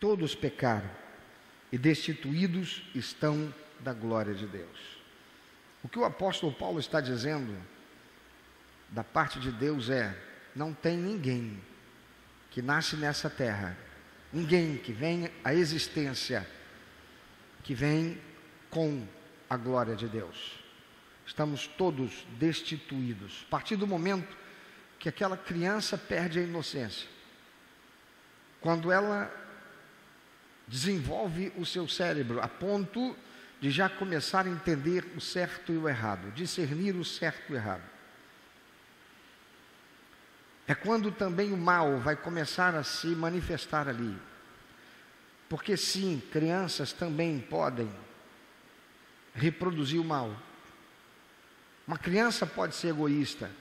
todos pecaram e destituídos estão da glória de Deus. O que o apóstolo Paulo está dizendo da parte de Deus é: não tem ninguém que nasce nessa terra, ninguém que vem à existência, que vem com a glória de Deus. Estamos todos destituídos. A partir do momento que aquela criança perde a inocência, quando ela desenvolve o seu cérebro a ponto de já começar a entender o certo e o errado, discernir o certo e o errado, é quando também o mal vai começar a se manifestar ali. Porque sim, crianças também podem reproduzir o mal. Uma criança pode ser egoísta.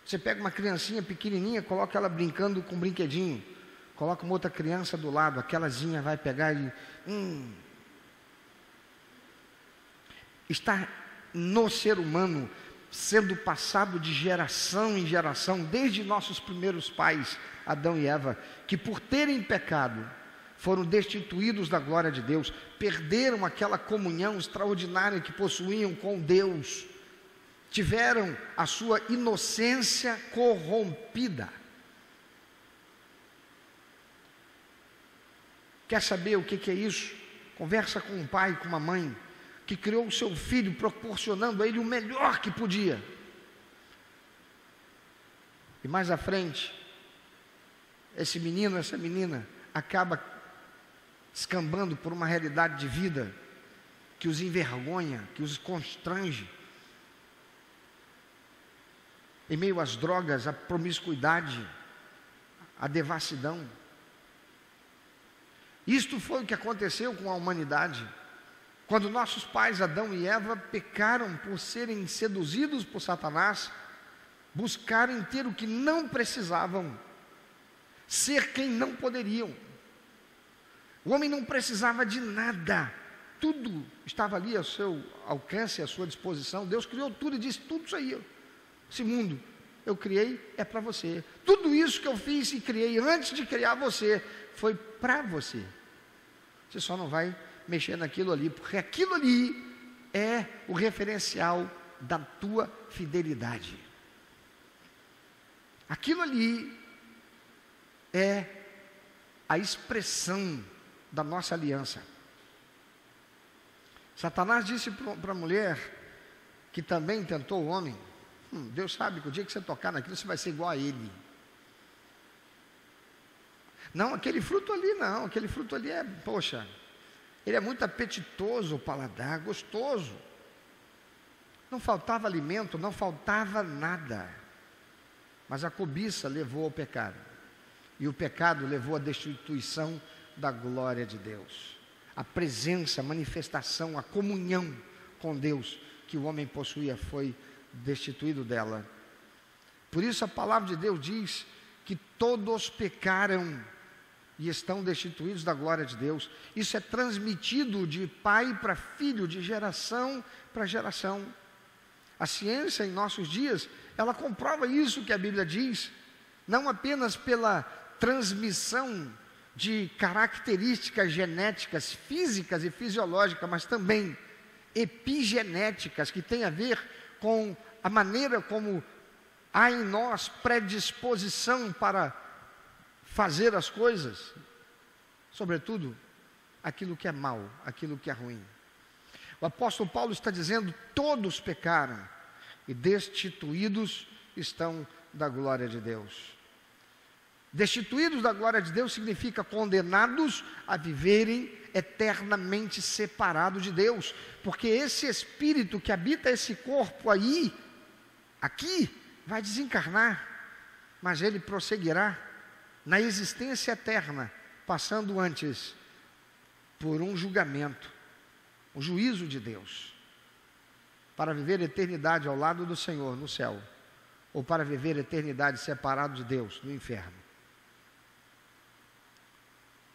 Você pega uma criancinha pequenininha, coloca ela brincando com um brinquedinho, coloca uma outra criança do lado, aquelazinha vai pegar e... Está no ser humano, sendo passado de geração em geração, desde nossos primeiros pais, Adão e Eva, que por terem pecado, foram destituídos da glória de Deus, perderam aquela comunhão extraordinária que possuíam com Deus, tiveram a sua inocência corrompida. Quer saber o que é isso? Conversa com um pai, com uma mãe, que criou o seu filho, proporcionando a ele o melhor que podia. E mais à frente, esse menino, essa menina, acaba escambando por uma realidade de vida que os envergonha, que os constrange. Em meio às drogas, à promiscuidade, à devassidão. Isto foi o que aconteceu com a humanidade. Quando nossos pais, Adão e Eva, pecaram por serem seduzidos por Satanás, buscaram ter o que não precisavam, ser quem não poderiam. O homem não precisava de nada, tudo estava ali ao seu alcance, à sua disposição. Deus criou tudo e disse: tudo isso aí, esse mundo eu criei é para você. Tudo isso que eu fiz e criei antes de criar você, foi para você. Você só não vai mexer naquilo ali, porque aquilo ali é o referencial da tua fidelidade. Aquilo ali é a expressão da nossa aliança. Satanás disse para a mulher, que também tentou o homem: Deus sabe que o dia que você tocar naquilo, você vai ser igual a ele. Não, aquele fruto ali não, aquele fruto ali é, poxa, ele é muito apetitoso, o paladar, gostoso. Não faltava alimento, não faltava nada. Mas a cobiça levou ao pecado. E o pecado levou à destituição da glória de Deus. A presença, a manifestação, a comunhão com Deus que o homem possuía foi destituído dela. Por isso a palavra de Deus diz que todos pecaram e estão destituídos da glória de Deus. Isso é transmitido de pai para filho, de geração para geração. A ciência em nossos dias, ela comprova isso que a Bíblia diz, não apenas pela transmissão de características genéticas, físicas e fisiológicas, mas também epigenéticas, que tem a ver com a maneira como há em nós predisposição para fazer as coisas, sobretudo aquilo que é mal, aquilo que é ruim. O apóstolo Paulo está dizendo: todos pecaram e destituídos estão da glória de Deus. Destituídos da glória de Deus significa condenados a viverem eternamente separados de Deus, porque esse espírito que habita esse corpo aí, aqui, vai desencarnar, mas ele prosseguirá na existência eterna, passando antes por um julgamento, o juízo de Deus, para viver a eternidade ao lado do Senhor no céu, ou para viver a eternidade separado de Deus no inferno.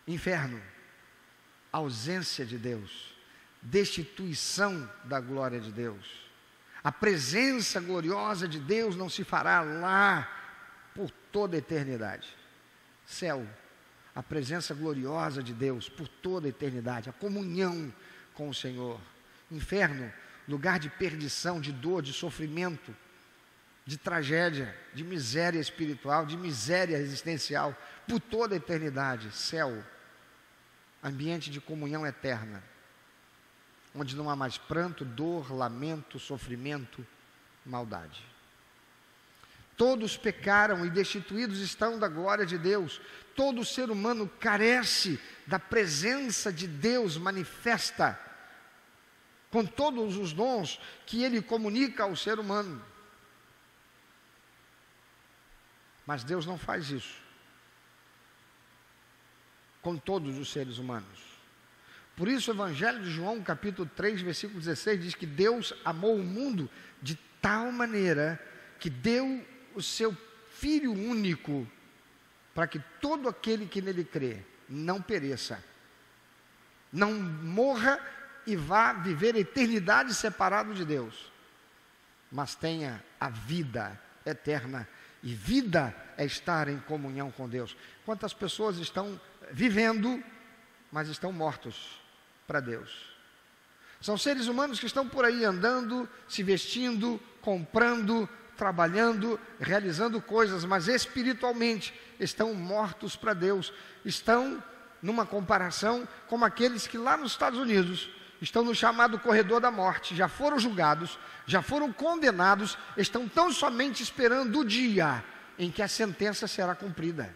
Inferno, ausência de Deus, destituição da glória de Deus. A presença gloriosa de Deus não se fará lá por toda a eternidade. Céu, a presença gloriosa de Deus por toda a eternidade, a comunhão com o Senhor. Inferno, lugar de perdição, de dor, de sofrimento, de tragédia, de miséria espiritual, de miséria existencial, por toda a eternidade. Céu, ambiente de comunhão eterna, onde não há mais pranto, dor, lamento, sofrimento, maldade. Todos pecaram e destituídos estão da glória de Deus. Todo ser humano carece da presença de Deus manifesta, com todos os dons que Ele comunica ao ser humano. Mas Deus não faz isso com todos os seres humanos. Por isso o Evangelho de João, capítulo 3, versículo 16, diz que Deus amou o mundo de tal maneira que deu o seu Filho único, para que todo aquele que nele crê não pereça, não morra e vá viver a eternidade separado de Deus, mas tenha a vida eterna. E vida é estar em comunhão com Deus. Quantas pessoas estão vivendo, mas estão mortos para Deus? São seres humanos que estão por aí andando, se vestindo, comprando, trabalhando, realizando coisas, mas espiritualmente estão mortos para Deus. Estão numa comparação como aqueles que lá nos Estados Unidos estão no chamado corredor da morte, já foram julgados, já foram condenados, estão tão somente esperando o dia em que a sentença será cumprida.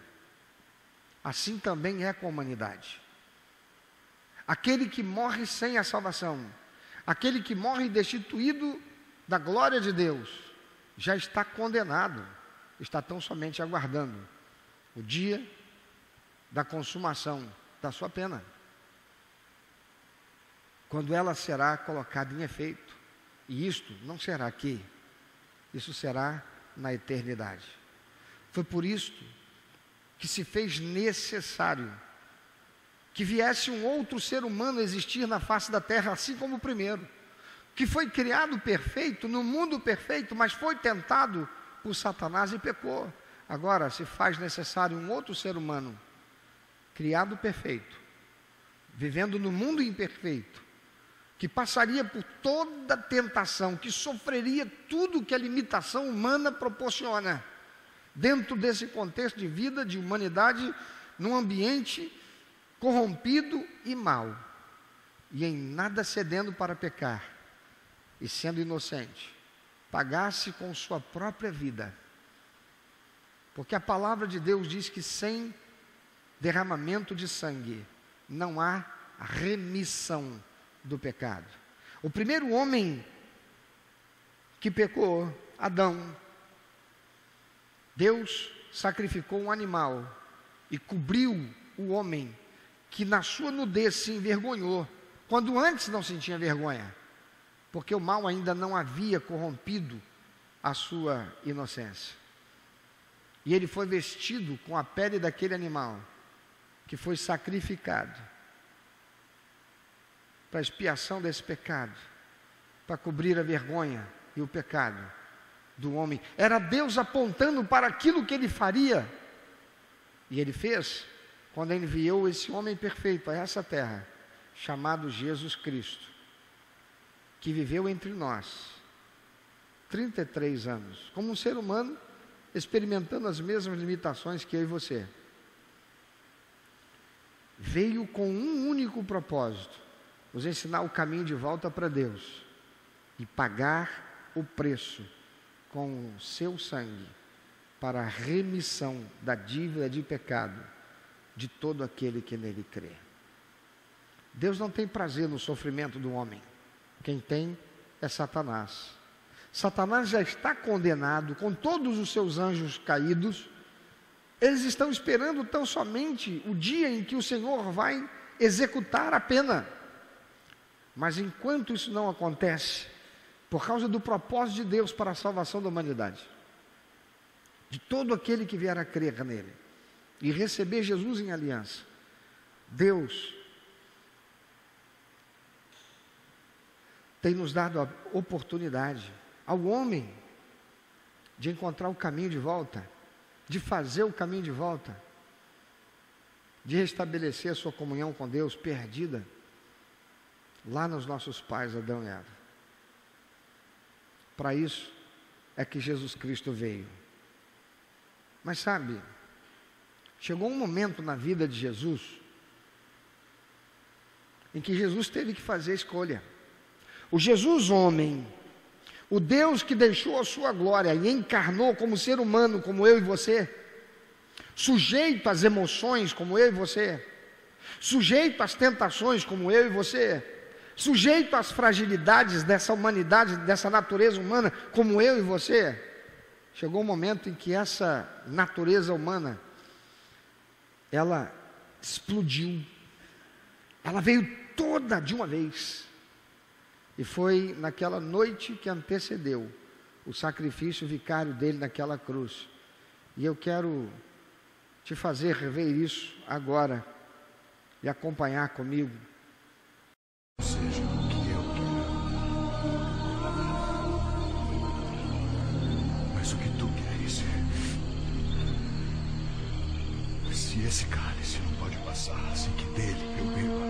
Assim também é com a humanidade. Aquele que morre sem a salvação, aquele que morre destituído da glória de Deus, já está condenado, está tão somente aguardando o dia da consumação da sua pena, quando ela será colocada em efeito. E isto não será aqui, isso será na eternidade. Foi por isto que se fez necessário que viesse um outro ser humano existir na face da terra, assim como o primeiro, que foi criado perfeito, no mundo perfeito, mas foi tentado por Satanás e pecou. Agora se faz necessário um outro ser humano, criado perfeito, vivendo no mundo imperfeito, que passaria por toda tentação, que sofreria tudo que a limitação humana proporciona, dentro desse contexto de vida, de humanidade, num ambiente corrompido e mau, e em nada cedendo para pecar, e sendo inocente, pagasse com sua própria vida, porque a palavra de Deus diz que sem derramamento de sangue não há remissão do pecado. O primeiro homem que pecou, Adão, Deus sacrificou um animal e cobriu o homem que na sua nudez se envergonhou, quando antes não sentia vergonha, porque o mal ainda não havia corrompido a sua inocência. E ele foi vestido com a pele daquele animal que foi sacrificado para a expiação desse pecado, para cobrir a vergonha e o pecado do homem. Era Deus apontando para aquilo que ele faria, e ele fez quando enviou esse homem perfeito a essa terra, chamado Jesus Cristo, que viveu entre nós 33 anos, como um ser humano, experimentando as mesmas limitações que eu e você. Veio com um único propósito: nos ensinar o caminho de volta para Deus e pagar o preço com o seu sangue para a remissão da dívida de pecado de todo aquele que nele crê. Deus não tem prazer no sofrimento do homem. Quem tem é Satanás. Satanás já está condenado com todos os seus anjos caídos. Eles estão esperando tão somente o dia em que o Senhor vai executar a pena. Mas enquanto isso não acontece, por causa do propósito de Deus para a salvação da humanidade, de todo aquele que vier a crer nele e receber Jesus em aliança, Deus tem nos dado a oportunidade ao homem de encontrar o caminho de volta, de fazer o caminho de volta, de restabelecer a sua comunhão com Deus perdida lá nos nossos pais, Adão e Eva. Para isso é que Jesus Cristo veio. Mas sabe, chegou um momento na vida de Jesus em que Jesus teve que fazer a escolha. O Jesus homem, o Deus que deixou a sua glória e encarnou como ser humano, como eu e você, sujeito às emoções como eu e você, sujeito às tentações como eu e você, sujeito às fragilidades dessa humanidade, dessa natureza humana como eu e você. Chegou um momento em que essa natureza humana, ela explodiu, ela veio toda de uma vez. E foi naquela noite que antecedeu o sacrifício vicário dele naquela cruz. E eu quero te fazer rever isso agora e acompanhar comigo. Seja o que eu quero, mas o que tu queres. Se esse cálice não pode passar sem que dele eu beba,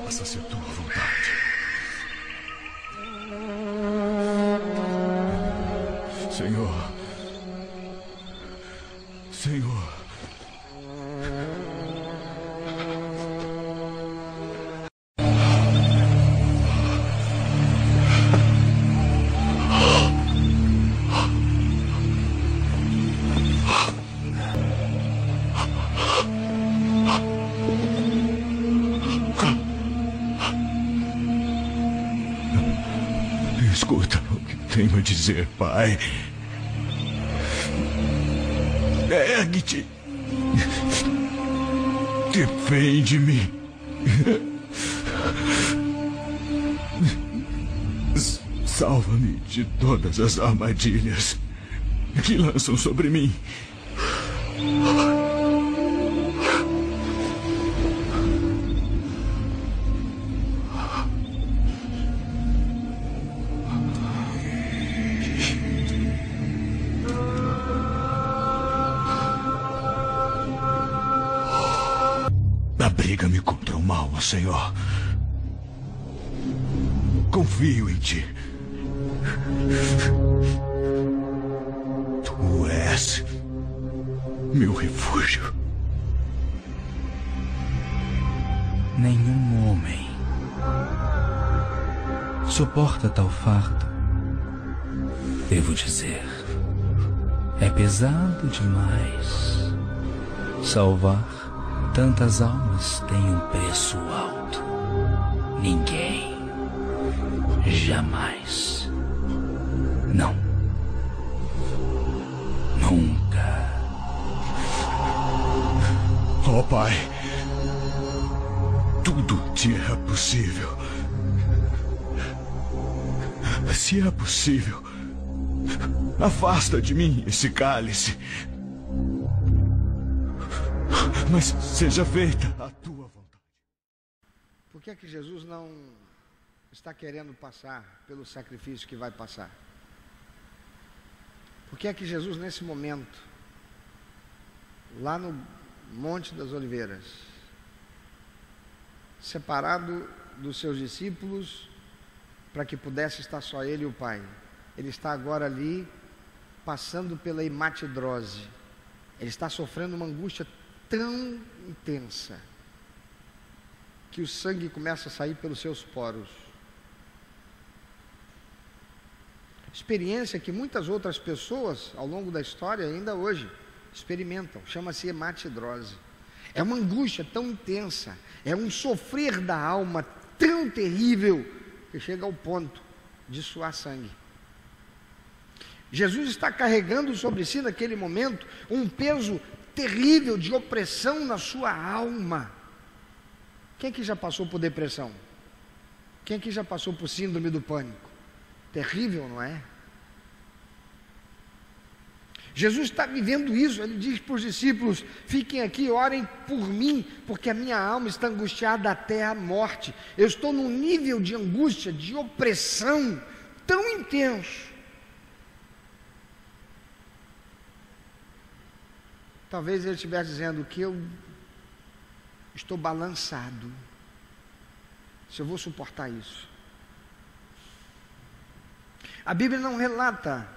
faça-se a tua vontade. Senhor, Senhor, escuta o que tenho a dizer, Pai. Ergue-te. Defende-me. Salva-me de todas as armadilhas que lançam sobre mim. Abriga-me contra o mal, ó Senhor. Confio em Ti. Tu és meu refúgio. Nenhum homem suporta tal fardo. Devo dizer, é pesado demais. Salvar tantas almas tem um preço alto. Ninguém, jamais, não, nunca. Ó Pai, tudo Te é possível. Se é possível, afasta de mim esse cálice. Mas seja feita a Tua vontade. Por que é que Jesus não está querendo passar pelo sacrifício que vai passar? Por que é que Jesus, nesse momento, lá no Monte das Oliveiras, separado dos seus discípulos, para que pudesse estar só ele e o Pai, ele está agora ali, passando pela hematidrose. Ele está sofrendo uma angústia tão intensa que o sangue começa a sair pelos seus poros. Experiência que muitas outras pessoas ao longo da história ainda hoje experimentam, chama-se hematidrose. É uma angústia tão intensa, é um sofrer da alma tão terrível que chega ao ponto de suar sangue. Jesus está carregando sobre si naquele momento um peso terrível de opressão na sua alma. Quem aqui já passou por depressão? Quem aqui já passou por síndrome do pânico? Terrível, não é? Jesus está vivendo isso. Ele diz para os discípulos: fiquem aqui, orem por mim, porque a minha alma está angustiada até a morte. Eu estou num nível de angústia, de opressão tão intenso Talvez ele estivesse dizendo que eu estou balançado, se eu vou suportar isso. A Bíblia não relata,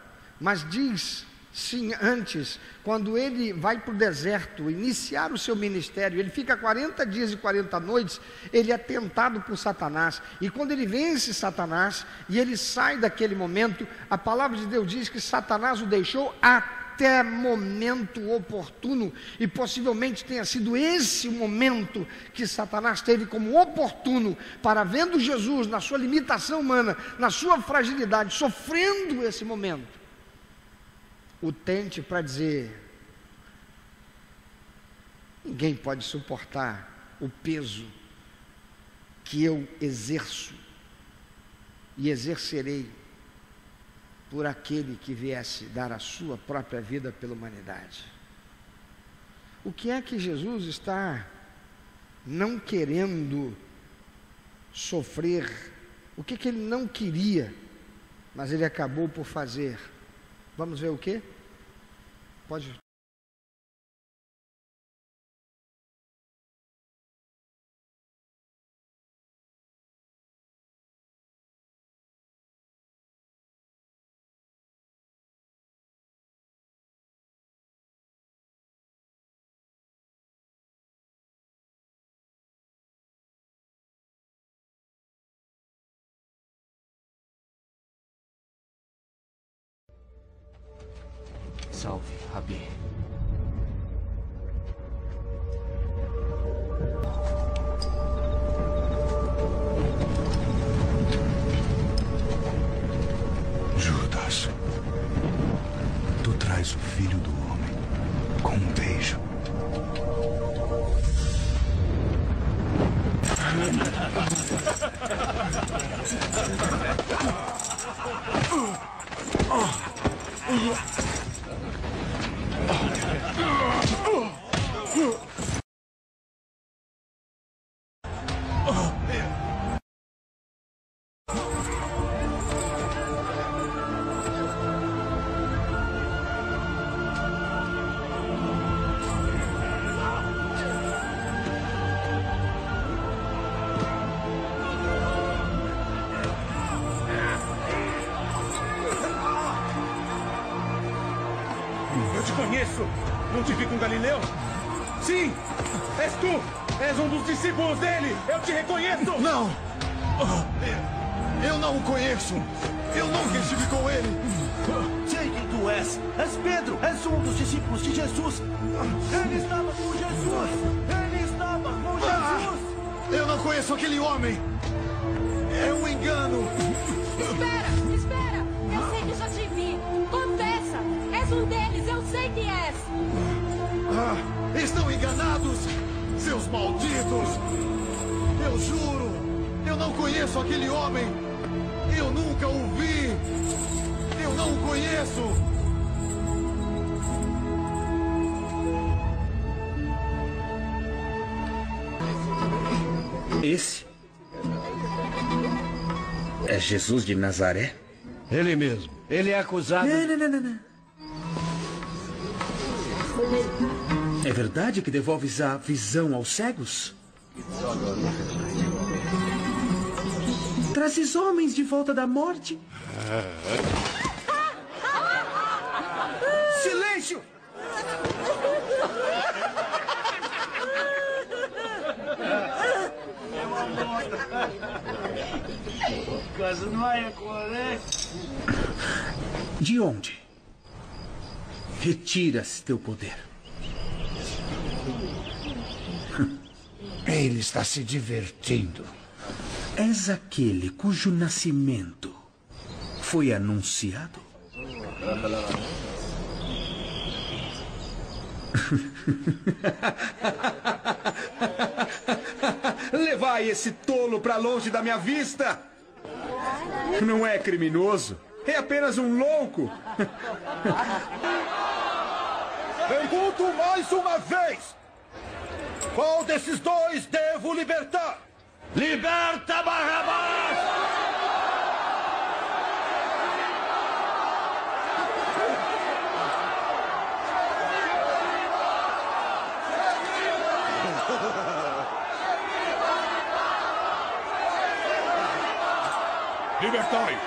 mas diz, sim, antes, quando ele vai para o deserto, iniciar o seu ministério, ele fica 40 dias e 40 noites, ele é tentado por Satanás, e quando ele vence Satanás, e ele sai daquele momento, a palavra de Deus diz que Satanás o deixou até momento oportuno, e possivelmente tenha sido esse o momento que Satanás teve como oportuno, para vendo Jesus na sua limitação humana, na sua fragilidade, sofrendo esse momento, o tente para dizer: ninguém pode suportar o peso que eu exerço e exercerei por aquele que viesse dar a sua própria vida pela humanidade. O que é que Jesus está não querendo sofrer? O que ele não queria, mas ele acabou por fazer? Vamos ver o quê? Pode. Salve, Rabi. Judas, tu traz o filho do homem com um beijo. Eu te conheço! Não te vi com Galileu? Sim! És tu! És um dos discípulos dele! Eu te reconheço! Não! Eu não o conheço! Eu nunca estive com ele! Sei quem tu és! És Pedro! És um dos discípulos de Jesus! Ele estava com Jesus! Ele estava com Jesus! Eu não conheço aquele homem! É um engano! Espera! Espera! Eu sei que já te vi! Confessa! És um deles! Eu sei que és! Estão enganados! Seus malditos! Eu juro! Eu não conheço aquele homem! Eu nunca o vi! Eu não o conheço! Esse é Jesus de Nazaré? Ele mesmo. Ele é acusado... Não. É verdade que devolves a visão aos cegos? Trazes homens de volta da morte? Silêncio! De onde retiras teu poder? Ele está se divertindo. És aquele cujo nascimento foi anunciado? Levai esse tolo para longe da minha vista! Não é criminoso, é apenas um louco. Pergunto mais uma vez! Qual desses dois devo libertar? Liberta Barrabás! Libertai!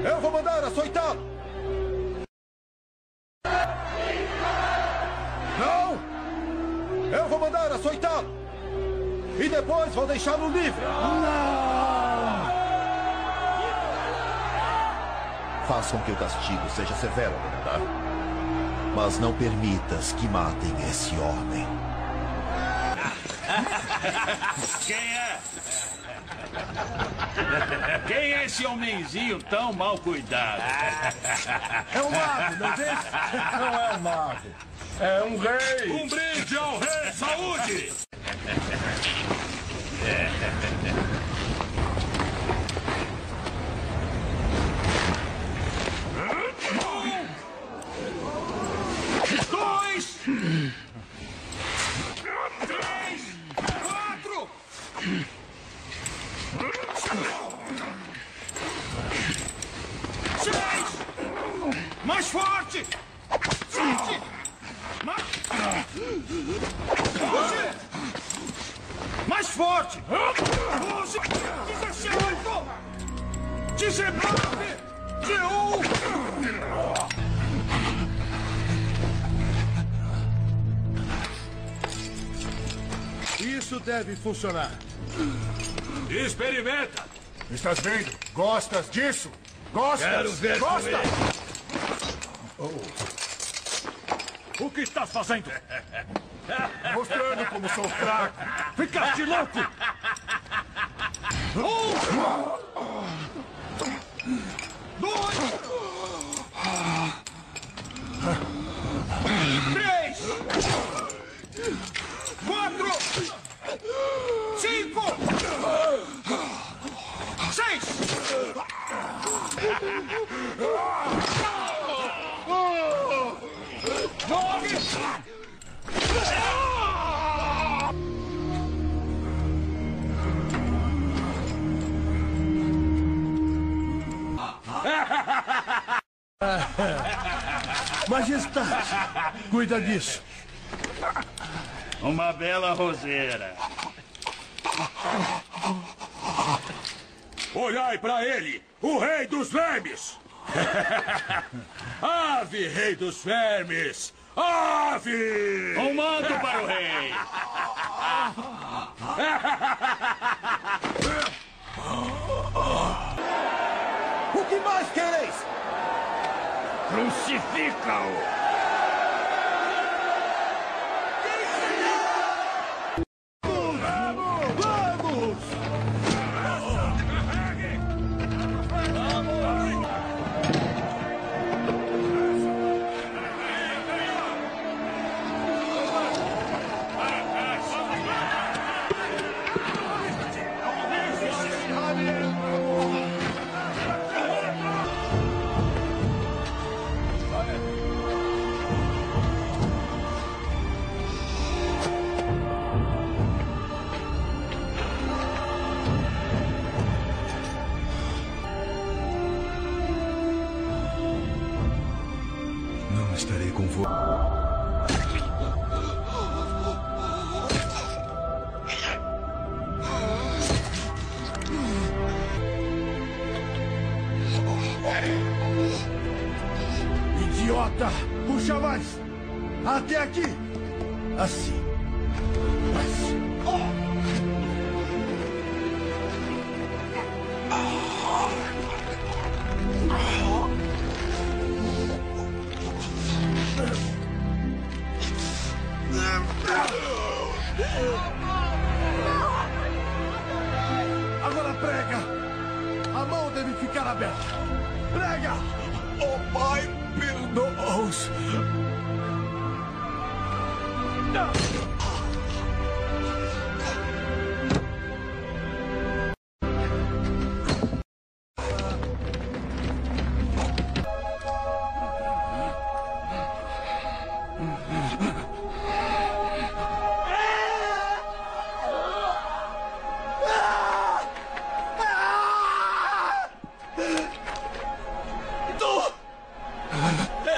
Eu vou mandar açoitá-lo! Não! Eu vou mandar açoitá-lo! E depois vou deixá-lo livre! Não! Façam que o castigo seja severo, tá? Mas não permitas que matem esse homem. Quem é? Quem é esse homenzinho tão mal cuidado? É um mago, não vê? Não é um mago. É um rei. Um brinde ao rei! Saúde! Dois! 3! 4! Mais forte! 7! Mais... 12! Mais forte! 12! 17! 19! 21! Isso deve funcionar. Experimenta! Estás vendo? Gostas disso? Gostas? Quero ver Gosta? O que estás fazendo? Mostrando como sou fraco. Ficaste louco! 2! 3! 4! 5! 6! 9! Majestade, cuida disso. Uma bela roseira. Olhai para ele, o rei dos vermes. Ave, rei dos vermes. Ave! Um manto para o rei. O que mais quereis? Crucifica-o! Não estarei com você. Idiota! Puxa mais! Até aqui! Assim. Assim. Agora prega! A mão deve ficar aberta. Prega! Oh, Pai, perdoa-os.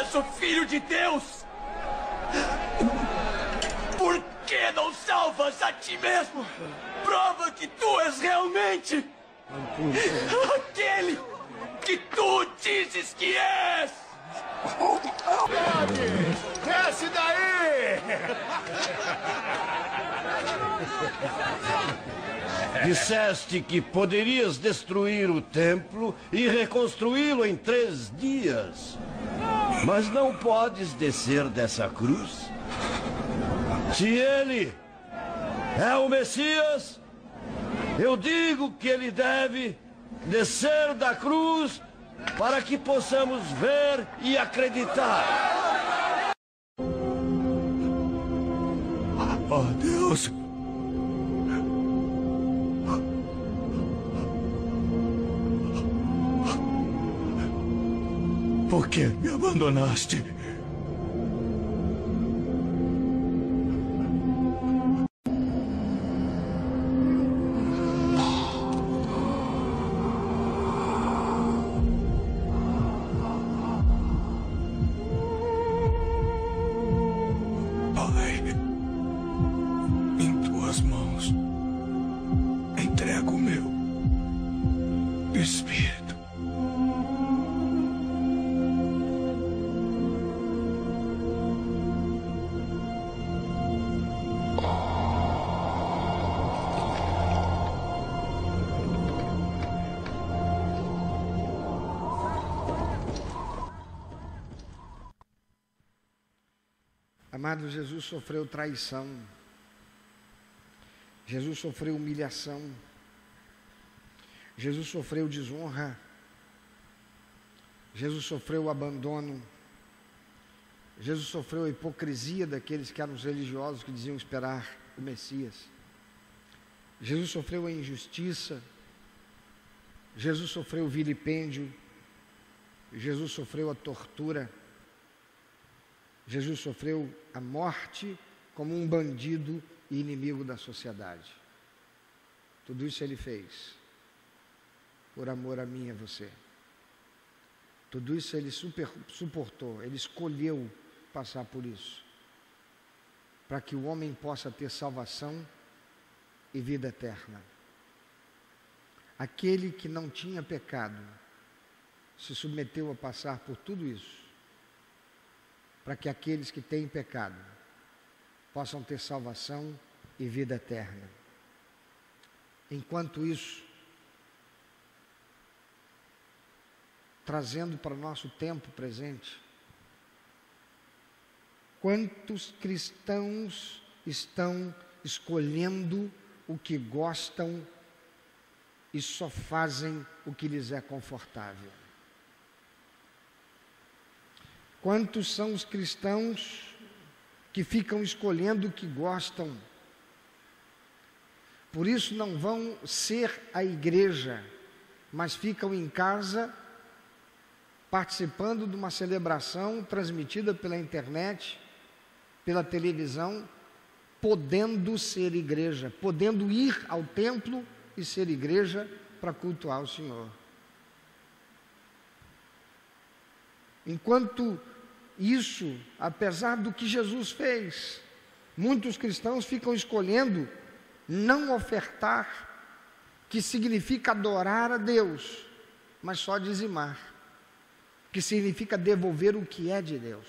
És o filho de Deus! Por que salvas a ti mesmo. Prova que tu és realmente aquele que tu dizes que és. Desce daí! Disseste que poderias destruir o templo e reconstruí-lo em 3 dias. Mas não podes descer dessa cruz. Se ele é o Messias, eu digo que ele deve descer da cruz para que possamos ver e acreditar. Oh, Deus! Por que me abandonaste? Pai, em tuas mãos entrego o meu espírito. Amado, Jesus sofreu traição, Jesus sofreu humilhação, Jesus sofreu desonra, Jesus sofreu abandono, Jesus sofreu a hipocrisia daqueles que eram os religiosos que diziam esperar o Messias, Jesus sofreu a injustiça, Jesus sofreu o vilipêndio, Jesus sofreu a tortura, Jesus sofreu a morte como um bandido e inimigo da sociedade. Tudo isso ele fez por amor a mim e a você. Tudo isso ele suportou, ele escolheu passar por isso, para que o homem possa ter salvação e vida eterna. Aquele que não tinha pecado se submeteu a passar por tudo isso, para que aqueles que têm pecado possam ter salvação e vida eterna. Enquanto isso, trazendo para o nosso tempo presente, quantos cristãos estão escolhendo o que gostam e só fazem o que lhes é confortável? Quantos são os cristãos que ficam escolhendo o que gostam? Por isso não vão ser a igreja, mas ficam em casa participando de uma celebração transmitida pela internet, pela televisão, podendo ser igreja, podendo ir ao templo e ser igreja para cultuar o Senhor. Enquanto isso, apesar do que Jesus fez, muitos cristãos ficam escolhendo não ofertar, que significa adorar a Deus, mas só dizimar, que significa devolver o que é de Deus.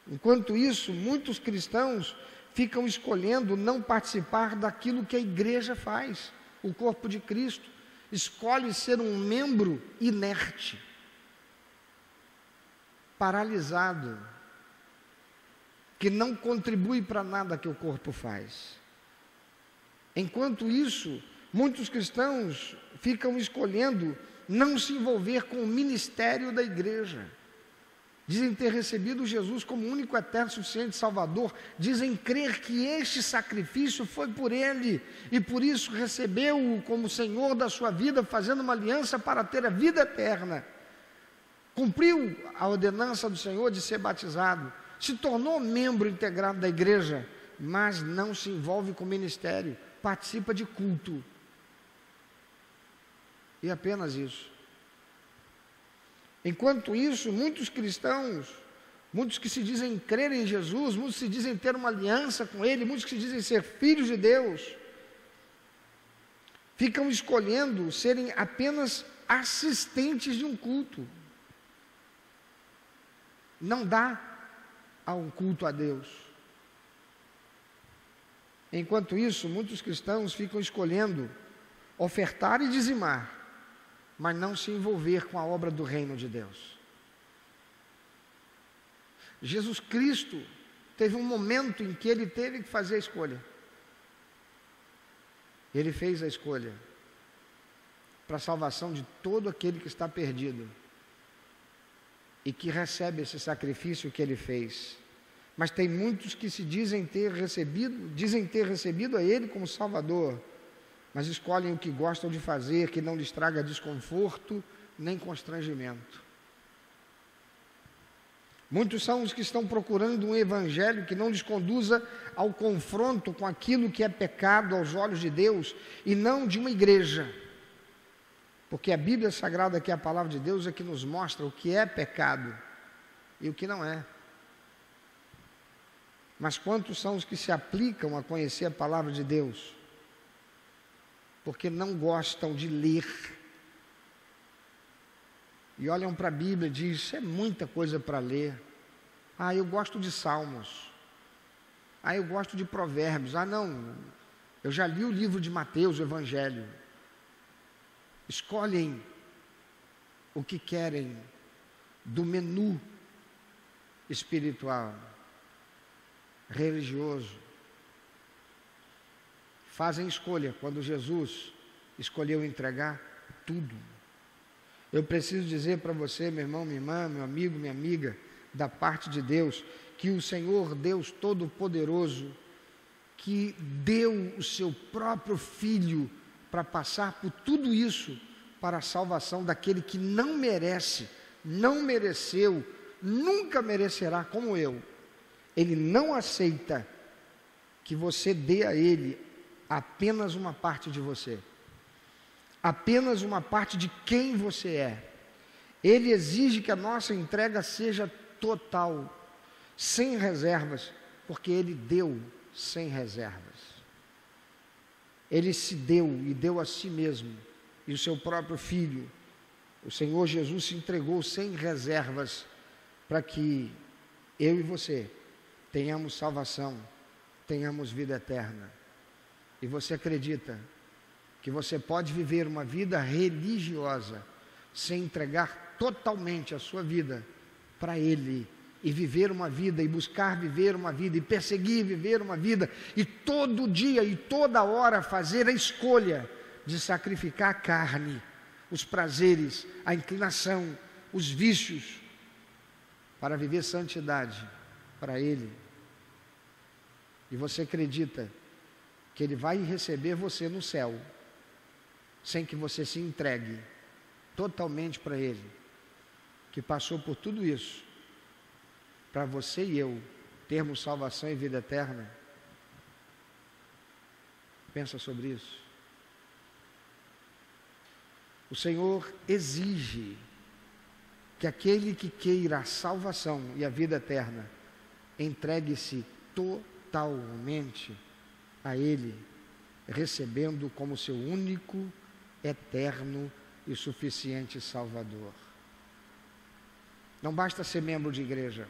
Enquanto isso, muitos cristãos ficam escolhendo não participar daquilo que a igreja faz, o corpo de Cristo, escolhe ser um membro inerte, paralisado, que não contribui para nada que o corpo faz. Enquanto isso, muitos cristãos ficam escolhendo não se envolver com o ministério da igreja. Dizem ter recebido Jesus como único, eterno, suficiente Salvador. Dizem crer que este sacrifício foi por Ele e por isso recebeu-o como Senhor da sua vida, fazendo uma aliança para ter a vida eterna. Cumpriu a ordenança do Senhor de ser batizado, se tornou membro integrado da igreja, mas não se envolve com o ministério, participa de culto. E apenas isso. Enquanto isso, muitos cristãos muitos que se dizem crer em Jesus, muitos que se dizem ter uma aliança com Ele, muitos que se dizem ser filhos de Deus, ficam escolhendo serem apenas assistentes de um culto. Não dá a um culto a Deus. Enquanto isso, muitos cristãos ficam escolhendo ofertar e dizimar, mas não se envolver com a obra do reino de Deus. Jesus Cristo teve um momento em que Ele teve que fazer a escolha. Ele fez a escolha para a salvação de todo aquele que está perdido e que recebe esse sacrifício que Ele fez. Mas tem muitos que se dizem ter recebido a Ele como Salvador, mas escolhem o que gostam de fazer, que não lhes traga desconforto nem constrangimento. Muitos são os que estão procurando um evangelho que não lhes conduza ao confronto com aquilo que é pecado aos olhos de Deus e não de uma igreja. Porque a Bíblia Sagrada, que é a palavra de Deus, é que nos mostra o que é pecado e o que não é. Mas quantos são os que se aplicam a conhecer a palavra de Deus, porque não gostam de ler, e olham para a Bíblia e dizem, isso é muita coisa para ler. Eu gosto de Salmos. Eu gosto de Provérbios. Não, eu já li o livro de Mateus, o Evangelho. Escolhem o que querem do menu espiritual, religioso. Fazem escolha quando Jesus escolheu entregar tudo. Eu preciso dizer para você, meu irmão, minha irmã, meu amigo, minha amiga, da parte de Deus, que o Senhor Deus Todo-Poderoso, que deu o seu próprio Filho para passar por tudo isso, para a salvação daquele que não merece, não mereceu, nunca merecerá como eu. Ele não aceita que você dê a Ele apenas uma parte de você, apenas uma parte de quem você é. Ele exige que a nossa entrega seja total, sem reservas, porque Ele deu sem reservas. Ele se deu e deu a si mesmo, e o seu próprio Filho, o Senhor Jesus, se entregou sem reservas, para que eu e você tenhamos salvação, tenhamos vida eterna. E você acredita que você pode viver uma vida religiosa sem entregar totalmente a sua vida para Ele, e viver uma vida, e buscar viver uma vida, e perseguir viver uma vida, e todo dia e toda hora fazer a escolha de sacrificar a carne, os prazeres, a inclinação, os vícios, para viver santidade para Ele. E você acredita que Ele vai receber você no céu, sem que você se entregue totalmente para Ele, que passou por tudo isso, para você e eu termos salvação e vida eterna? Pensa sobre isso. O Senhor exige que aquele que queira a salvação e a vida eterna entregue-se totalmente a Ele, recebendo como seu único, eterno e suficiente Salvador. Não basta ser membro de igreja,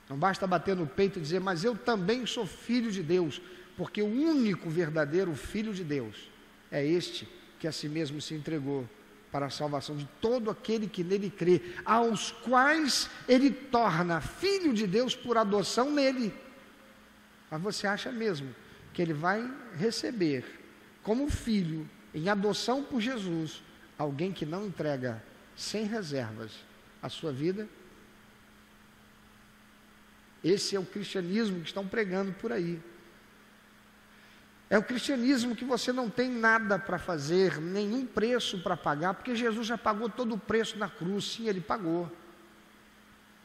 não basta bater no peito e dizer, mas eu também sou filho de Deus, porque o único verdadeiro filho de Deus é este que a si mesmo se entregou para a salvação de todo aquele que nele crê, aos quais Ele torna filho de Deus por adoção nele. Mas você acha mesmo que Ele vai receber como filho, em adoção por Jesus, alguém que não entrega sem reservas a sua vida? Esse é o cristianismo que estão pregando por aí. É o cristianismo que você não tem nada para fazer, nenhum preço para pagar, porque Jesus já pagou todo o preço na cruz. Sim, Ele pagou.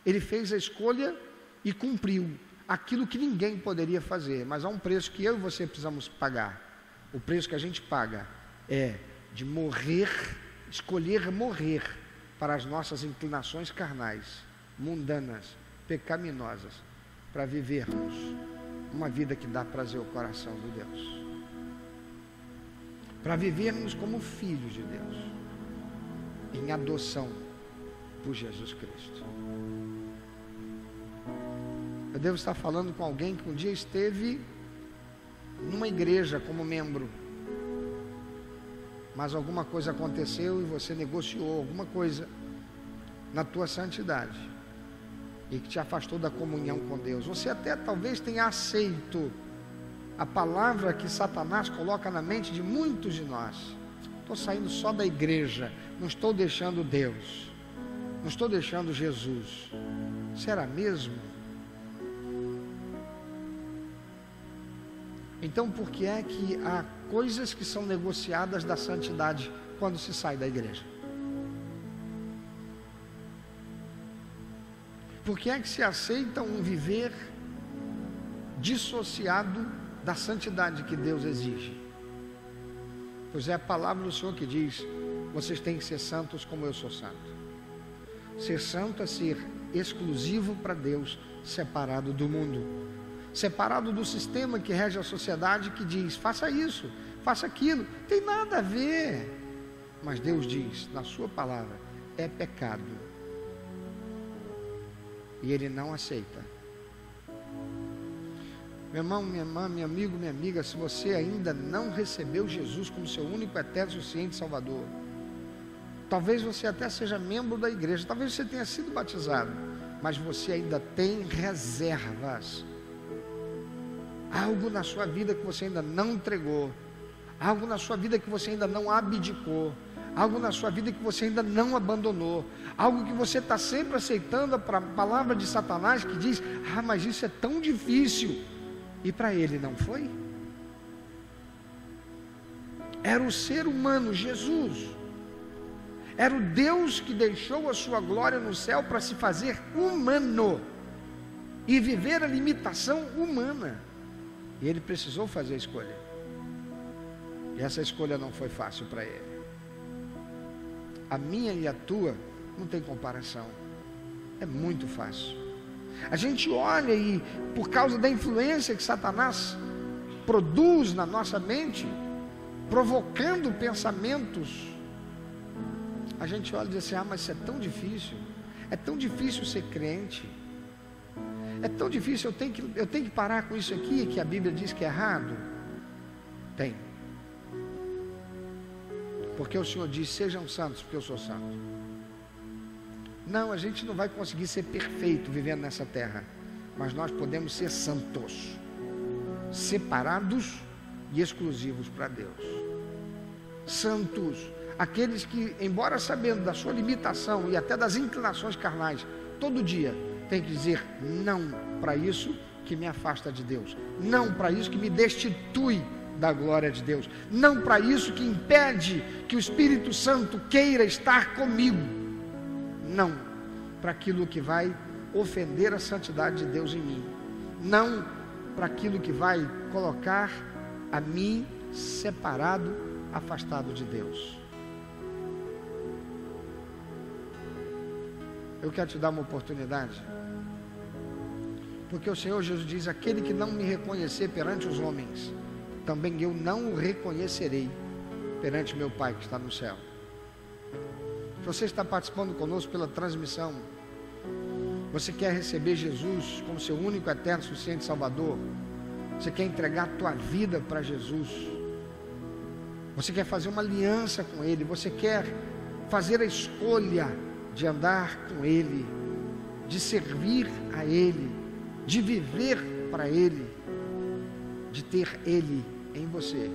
Ele fez a escolha e cumpriu aquilo que ninguém poderia fazer, mas há um preço que eu e você precisamos pagar. O preço que a gente paga é de morrer, escolher morrer para as nossas inclinações carnais mundanas, pecaminosas, para vivermos uma vida que dá prazer ao coração de Deus, para vivermos como filhos de Deus, em adoção por Jesus Cristo. Eu devo estar falando com alguém que um dia esteve numa igreja como membro, mas alguma coisa aconteceu e você negociou alguma coisa na tua santidade e que te afastou da comunhão com Deus. Você até talvez tenha aceito a palavra que Satanás coloca na mente de muitos de nós: estou saindo só da igreja, não estou deixando Deus, não estou deixando Jesus. Será mesmo? Então por que é que há coisas que são negociadas da santidade quando se sai da igreja? Por que é que se aceita um viver dissociado da santidade que Deus exige? Pois é a palavra do Senhor que diz: vocês têm que ser santos como eu sou santo. Ser santo é ser exclusivo para Deus, separado do mundo, separado do sistema que rege a sociedade, que diz: faça isso, faça aquilo, tem nada a ver. Mas Deus diz na sua palavra: é pecado, e Ele não aceita. Meu irmão, minha irmã, meu amigo, minha amiga, se você ainda não recebeu Jesus como seu único, eterno, suficiente Salvador, talvez você até seja membro da igreja, talvez você tenha sido batizado, mas você ainda tem reservas, algo na sua vida que você ainda não entregou, algo na sua vida que você ainda não abdicou, algo na sua vida que você ainda não abandonou, algo que você está sempre aceitando a palavra de Satanás que diz: ah, mas isso é tão difícil, e para ele não foi. Era o ser humano, Jesus, era o Deus que deixou a sua glória no céu para se fazer humano e viver a limitação humana, e ele precisou fazer a escolha, e essa escolha não foi fácil para ele. A minha e a tua não tem comparação, é muito fácil. A gente olha e, por causa da influência que Satanás produz na nossa mente, provocando pensamentos, a gente olha e diz assim: ah, mas isso é tão difícil ser crente, é tão difícil, eu tenho que parar com isso aqui que a Bíblia diz que é errado. Tem, porque o Senhor diz: sejam santos porque eu sou santo. Não, a gente não vai conseguir ser perfeito vivendo nessa terra, mas nós podemos ser santos, separados e exclusivos para Deus. Santos, aqueles que, embora sabendo da sua limitação e até das inclinações carnais, todo dia tem que dizer não para isso que me afasta de Deus, não para isso que me destitui da glória de Deus, não para isso que impede que o Espírito Santo queira estar comigo, não para aquilo que vai ofender a santidade de Deus em mim, não para aquilo que vai colocar a mim separado, afastado de Deus. Eu quero te dar uma oportunidade, porque o Senhor Jesus diz: aquele que não me reconhecer perante os homens, também eu não o reconhecerei perante meu Pai que está no céu. Se você está participando conosco pela transmissão, você quer receber Jesus como seu único, eterno, suficiente Salvador, você quer entregar a tua vida para Jesus, você quer fazer uma aliança com Ele, você quer fazer a escolha de andar com Ele, de servir a Ele, de viver para Ele, de ter Ele em você.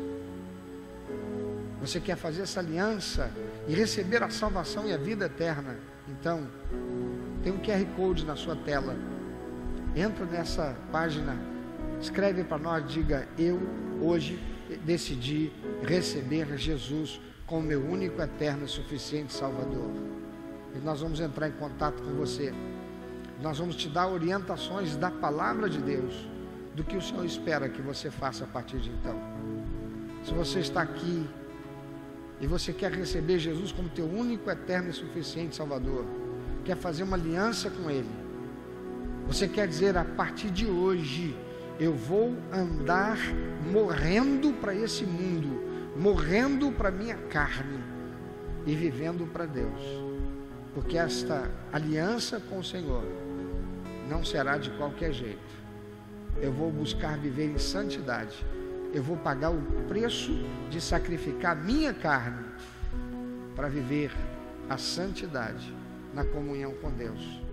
Você quer fazer essa aliança e receber a salvação e a vida eterna? Então, tem um QR Code na sua tela. Entra nessa página, escreve para nós, diga: eu hoje decidi receber Jesus como meu único, eterno e suficiente Salvador. E nós vamos entrar em contato com você. Nós vamos te dar orientações da palavra de Deus, do que o Senhor espera que você faça a partir de então. Se você está aqui e você quer receber Jesus como teu único, eterno e suficiente Salvador, quer fazer uma aliança com Ele. Você quer dizer, a partir de hoje, eu vou andar morrendo para esse mundo, morrendo para minha carne e vivendo para Deus. Porque esta aliança com o Senhor não será de qualquer jeito. Eu vou buscar viver em santidade. Eu vou pagar o preço de sacrificar minha carne para viver a santidade na comunhão com Deus.